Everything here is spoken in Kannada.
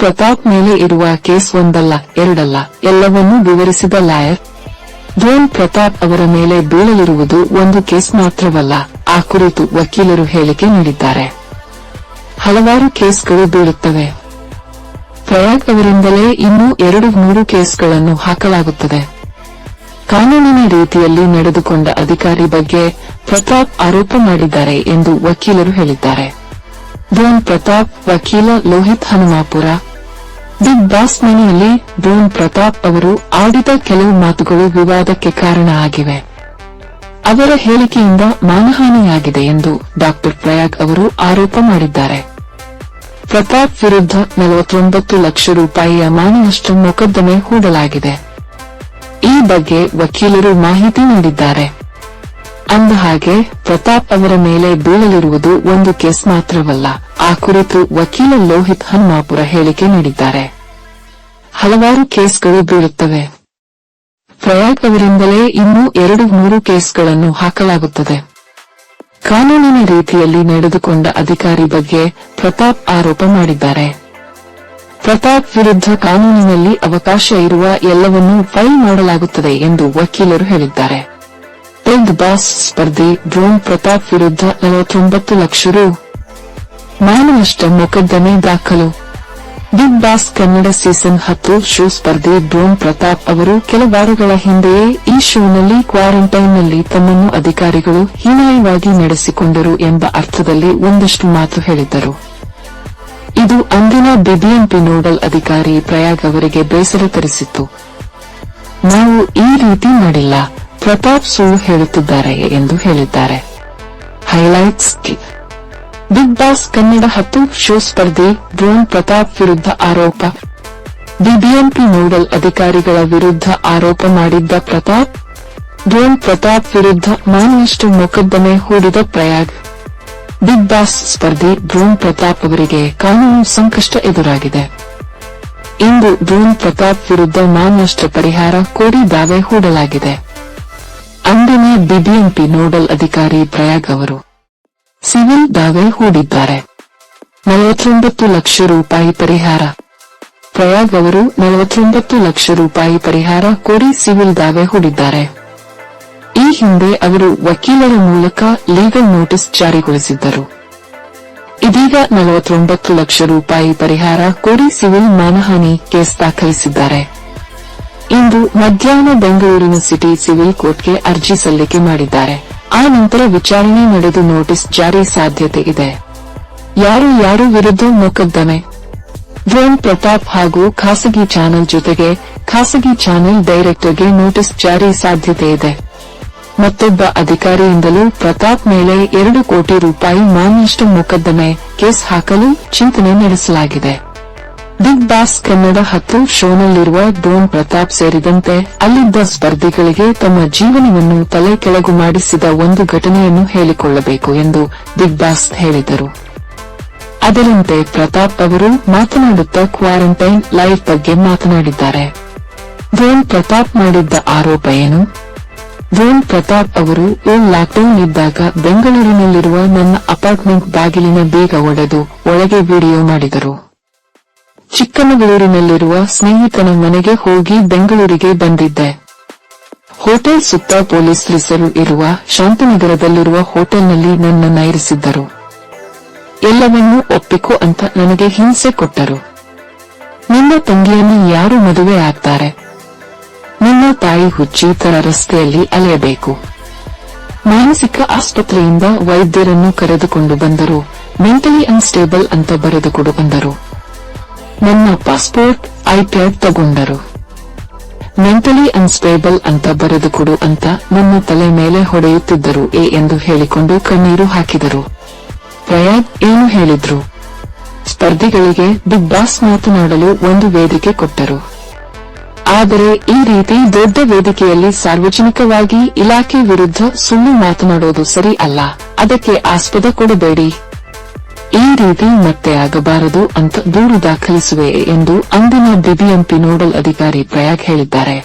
ಪ್ರತಾಪ್ ಮೇಲೆ ಇರುವ ಕೇಸ್ ಒಂದಲ್ಲ ಎರಡಲ್ಲ ಎಲ್ಲವನ್ನೂ ವಿವರಿಸಿದ ಲಾಯರ್ ಡ್ರೋನ್ ಪ್ರತಾಪ್ ಅವರ ಮೇಲೆ ಬೀಳಲಿರುವುದು ಒಂದು ಕೇಸ್ ಮಾತ್ರವಲ್ಲ, ಆ ಕುರಿತು ವಕೀಲರು ಹೇಳಿಕೆ ನೀಡಿದ್ದಾರೆ. ಹಲವಾರು ಕೇಸ್ಗಳು ಬೀಳುತ್ತವೆ. ಪ್ರಯಾಗ್ ಅವರಿಂದಲೇ ಇನ್ನೂ 200 ಕೇಸ್ಗಳನ್ನು ಹಾಕಲಾಗುತ್ತದೆ. ಕಾನೂನಿನ ರೀತಿಯಲ್ಲಿ ನಡೆದುಕೊಂಡ ಅಧಿಕಾರಿ ಬಗ್ಗೆ ಪ್ರತಾಪ್ ಆರೋಪ ಮಾಡಿದ್ದಾರೆ ಎಂದು ವಕೀಲರು ಹೇಳಿದ್ದಾರೆ. ಡ್ರೋನ್ ಪ್ರತಾಪ್ ವಕೀಲ ಲೋಹಿತ್ ಹನುಮಾಪುರ. ಬಿಗ್ ಬಾಸ್ ಮನೆಯಲ್ಲಿ ಡ್ರೋನ್ ಪ್ರತಾಪ್ ಅವರು ಆಡಿದ ಕೆಲವು ಮಾತುಗಳು ವಿವಾದಕ್ಕೆ ಕಾರಣ ಆಗಿವೆ. ಅವರ ಹೇಳಿಕೆಯಿಂದ ಮಾನಹಾನಿಯಾಗಿದೆ ಎಂದು ಡಾ. ಪ್ರಯಾಗ್ ಅವರು ಆರೋಪ ಮಾಡಿದ್ದಾರೆ. ಪ್ರತಾಪ್ ವಿರುದ್ಧ 49 ಲಕ್ಷ ರೂಪಾಯಿಯ ಮಾನನಷ್ಟ ಮೊಕದ್ದಮೆ ಹೂಡಲಾಗಿದೆ. ಈ ಬಗ್ಗೆ ವಕೀಲರು ಮಾಹಿತಿ ನೀಡಿದ್ದಾರೆ. ಅಂದಹಾಗೆ ಪ್ರತಾಪ್ ಅವರ ಮೇಲೆ ಬೀಳಲಿರುವುದು ಒಂದು ಕೇಸ್ ಮಾತ್ರವಲ್ಲ, ಆ ಕುರಿತು ವಕೀಲ ಲೋಹಿತ್ ಹನುಮಾಪುರ ಹೇಳಿಕೆ ನೀಡಿದ್ದಾರೆ. ಹಲವಾರು ಕೇಸ್ಗಳು ಬೀಳುತ್ತವೆ. ಪ್ರಯಾಗ್ ಅವರಿಂದಲೇ ಇನ್ನೂ 200 ಕೇಸ್ಗಳನ್ನು ಹಾಕಲಾಗುತ್ತದೆ. ಕಾನೂನಿನ ರೀತಿಯಲ್ಲಿ ನಡೆದುಕೊಂಡ ಅಧಿಕಾರಿ ಬಗ್ಗೆ ಪ್ರತಾಪ್ ಆರೋಪ ಮಾಡಿದ್ದಾರೆ. ಪ್ರತಾಪ್ ವಿರುದ್ಧ ಕಾನೂನಿನಲ್ಲಿ ಅವಕಾಶ ಇರುವ ಎಲ್ಲವನ್ನೂ ಫೈಲ್ ಮಾಡಲಾಗುತ್ತದೆ ಎಂದು ವಕೀಲರು ಹೇಳಿದ್ದಾರೆ. ಬಿಗ್ ಬಾಸ್ ಸ್ಪರ್ಧಿ ಡ್ರೋನ್ ಪ್ರತಾಪ್ ವಿರುದ್ಧ 49 ಲಕ್ಷ ರು ಮಾನನಷ್ಟ ಮೊಕದ್ದಮೆ ದಾಖಲು. Bigg Boss Kannada season 10 show ಸ್ಪರ್ಧಿ ಡ್ರೋನ್ ಪ್ರತಾಪ್ ಅವರು ಕೆಲ ವಾರಗಳ ಹಿಂದೆಯೇ ಈ ಶೋನಲ್ಲಿ ಕ್ವಾರಂಟೈನ್ನಲ್ಲಿ ತಮ್ಮನ್ನು ಅಧಿಕಾರಿಗಳು ಹೀನಾಯವಾಗಿ ನಡೆಸಿಕೊಂಡರು ಎಂಬ ಅರ್ಥದಲ್ಲಿ ಒಂದಷ್ಟು ಮಾತು ಹೇಳಿದ್ದರು. ಇದು ಅಂದಿನ ಬಿಬಿಎಂಪಿ ನೋಡಲ್ ಅಧಿಕಾರಿ ಪ್ರಯಾಗ್ ಅವರಿಗೆ ಬೇಸರ ತರಿಸಿತ್ತು. ನಾವು ಈ ರೀತಿ ಮಾಡಿಲ್ಲ, ಪ್ರತಾಪ್ ಸುಳ್ಳು ಹೇಳುತ್ತಿದ್ದಾರೆ ಎಂದು ಹೇಳಿದ್ದಾರೆ. Highlights. Bigg Boss Kannada 10 show ಸ್ಪರ್ಧಿ ಡ್ರೋನ್ ಪ್ರತಾಪ್ ವಿರುದ್ಧ ಆರೋಪ. ಬಿಬಿಎಂಪಿ ನೋಡಲ್ ಅಧಿಕಾರಿಗಳ ವಿರುದ್ಧ ಆರೋಪ ಮಾಡಿದ್ದ ಪ್ರತಾಪ್. ಡ್ರೋನ್ ಪ್ರತಾಪ್ ವಿರುದ್ಧ ಮಾನನಷ್ಟ ಮೊಕದ್ದಮೆ ಹೂಡಿದ ಪ್ರಯಾಗ್. ಬಿಗ್ ಬಾಸ್ ಸ್ಪರ್ಧಿ ಡ್ರೋನ್ ಪ್ರತಾಪ್ ಅವರಿಗೆ ಕಾನೂನು ಸಂಕಷ್ಟ ಎದುರಾಗಿದೆ. ಇಂದು ಡ್ರೋನ್ ಪ್ರತಾಪ್ ವಿರುದ್ಧ ಮಾನನಷ್ಟ ಪರಿಹಾರ ಕೋರಿ ದಾವೆ ಹೂಡಲಾಗಿದೆ. ಅಂದಿನ ಬಿಬಿಎಂಪಿ ನೋಡಲ್ ಅಧಿಕಾರಿ ಪ್ರಯಾಗ್ ಅವರು ಸಿವಿಲ್ ದಾವೆ ಹೂಡಿದ್ದಾರೆ. 49 ಲಕ್ಷ ರೂಪಾಯಿ ಪರಿಹಾರ. ಪ್ರಯಾಗ್ ಅವರು 49 ಲಕ್ಷ ರೂಪಾಯಿ ಪರಿಹಾರ ಕೋರಿ ಸಿವಿಲ್ ದಾವೆ ಹೂಡಿದ್ದಾರೆ. ಈ ಹಿಂದೆ ಅವರು ವಕೀಲರ ಮೂಲಕ ಲೀಗಲ್ ನೋಟಿಸ್ ಜಾರಿಗೊಳಿಸಿದ್ದರು. ಇದೀಗ 49 ಲಕ್ಷ ರೂಪಾಯಿ ಪರಿಹಾರ ಕೋರಿ ಸಿವಿಲ್ ಮಾನಹಾನಿ ಕೇಸ್ ದಾಖಲಿಸಿದ್ದಾರೆ. ಇಂದು ಮಧ್ಯಾಹ್ನ ಬೆಂಗಳೂರಿನ ಸಿಟಿ ಸಿವಿಲ್ ಕೋರ್ಟ್ಗೆ ಅರ್ಜಿ ಸಲ್ಲಿಕೆ ಮಾಡಿದ್ದಾರೆ. ಆ ನಂತರ ವಿಚಾರಣೆ ನಡೆದು ನೋಟಿಸ್ ಜಾರಿ ಸಾಧ್ಯತೆ ಇದೆ. ಯಾರು ವಿರುದ್ಧ ಮೊಕದ್ದಮೆ. ಡ್ರೋನ್ ಪ್ರತಾಪ್ ಹಾಗೂ ಖಾಸಗಿ ಚಾನೆಲ್ ಜೊತೆಗೆ ಖಾಸಗಿ ಚಾನೆಲ್ ಡೈರೆಕ್ಟರ್ಗೆ ನೋಟಿಸ್ ಜಾರಿ ಸಾಧ್ಯತೆ ಇದೆ. ಮತ್ತೊಬ್ಬ ಅಧಿಕಾರಿಯಿಂದಲೂ ಪ್ರತಾಪ್ ಮೇಲೆ 2 ಕೋಟಿ ರೂಪಾಯಿ ಮಾನನಷ್ಟ ಮೊಕದ್ದಮೆ ಕೇಸ್ ಹಾಕಲು ಚಿಂತನೆ ನಡೆಸಲಾಗಿದೆ. ಬಿಗ್ ಬಾಸ್ ಕನ್ನಡ 10 ಶೋನಲ್ಲಿರುವ ಡ್ರೋನ್ ಪ್ರತಾಪ್ ಸೇರಿದಂತೆ ಅಲ್ಲಿದ್ದ ಸ್ಪರ್ಧಿಗಳಿಗೆ ತಮ್ಮ ಜೀವನವನ್ನು ತಲೆ ಕೆಳಗು ಮಾಡಿಸಿದ ಒಂದು ಘಟನೆಯನ್ನು ಹೇಳಿಕೊಳ್ಳಬೇಕು ಎಂದು ಬಿಗ್ ಬಾಸ್ ಹೇಳಿದರು. ಅದರಂತೆ ಪ್ರತಾಪ್ ಅವರು ಮಾತನಾಡುತ್ತಾ ಕ್ವಾರಂಟೈನ್ ಲೈಫ್ ಬಗ್ಗೆ ಮಾತನಾಡಿದ್ದಾರೆ. ಡ್ರೋನ್ ಪ್ರತಾಪ್ ಮಾಡಿದ್ದ ಆರೋಪ ಏನು? ಡ್ರೋನ್ ಪ್ರತಾಪ್ ಅವರು ಲಾಕ್ಡೌನ್ ಇದ್ದಾಗ ಬೆಂಗಳೂರಿನಲ್ಲಿರುವ ನನ್ನ ಅಪಾರ್ಟ್ಮೆಂಟ್ ಬಾಗಿಲಿನ ಬೀಗ ಒಡೆದು ಒಳಗೆ ವಿಡಿಯೋ ಮಾಡಿದರು. ಚಿಕ್ಕಮಗಳೂರಿನಲ್ಲಿರುವ ಸ್ನೇಹಿತನ ಮನೆಗೆ ಹೋಗಿ ಬೆಂಗಳೂರಿಗೆ ಬಂದಿದ್ದೆ. ಹೋಟೆಲ್ ಸುತ್ತ ಪೊಲೀಸರು ಇರುವ ಶಾಂತಿನಗರದಲ್ಲಿರುವ ಹೋಟೆಲ್ನಲ್ಲಿ ನನ್ನನ್ನ ಇರಿಸಿದ್ದರು. ಎಲ್ಲವನ್ನೂ ಒಪ್ಪಿಕೋ ಅಂತ ನನಗೆ ಹಿಂಸೆ ಕೊಟ್ಟರು. ನಿನ್ನ ತಂಗಿಯನ್ನು ಯಾರು ಮದುವೆ ಆಗ್ತಾರೆ? ನಿನ್ನ ತಾಯಿ ಹುಚ್ಚಿ ತರ ರಸ್ತೆಯಲ್ಲಿ ಅಲೆಯಬೇಕು. ಮಾನಸಿಕ ಆಸ್ಪತ್ರೆಯಿಂದ ವೈದ್ಯರನ್ನು ಕರೆದುಕೊಂಡು ಬಂದರು. ಮೆಂಟಲಿ ಅನ್ಸ್ಟೇಬಲ್ ಅಂತ ಬರೆದುಕೊಡು ಅಂದರು. ನನ್ನ ಪಾಸ್ಪೋರ್ಟ್ ಐಪ್ಯಾಡ್ ತಗೊಂಡರು. ಮೆಂಟಲಿ ಅನ್ಸ್ಟೇಬಲ್ ಅಂತ ಬರೆದುಕೊಡು ಅಂತ ನನ್ನ ತಲೆ ಮೇಲೆ ಹೊಡೆಯುತ್ತಿದ್ದರು ಎಂದು ಹೇಳಿಕೊಂಡು ಕಣ್ಣೀರು ಹಾಕಿದರು. ಪ್ರಯಾಗ್ ಏನು ಹೇಳಿದ್ರು? ಸ್ಪರ್ಧಿಗಳಿಗೆ ಬಿಗ್ ಬಾಸ್ ಮಾತನಾಡಲು ಒಂದು ವೇದಿಕೆ ಕೊಟ್ಟರು. ಆದರೆ ಈ ರೀತಿ ದೊಡ್ಡ ವೇದಿಕೆಯಲ್ಲಿ ಸಾರ್ವಜನಿಕವಾಗಿ ಇಲಾಖೆ ವಿರುದ್ಧ ಸುಳ್ಳು ಮಾತನಾಡೋದು ಸರಿ ಅಲ್ಲ. ಅದಕ್ಕೆ ಆಸ್ಪದ ಕೊಡಬೇಡಿ. ಈ ರೀತಿ ಮತ್ತೆ ಆಗಬಾರದು ಅಂತ ದೂರು ದಾಖಲಿಸುವೆ ಎಂದು ಅಂದಿನ ಬಿಬಿಎಂಪಿ ನೋಡಲ್ ಅಧಿಕಾರಿ ಪ್ರಯಾಗ್ ಹೇಳಿದ್ದಾರೆ.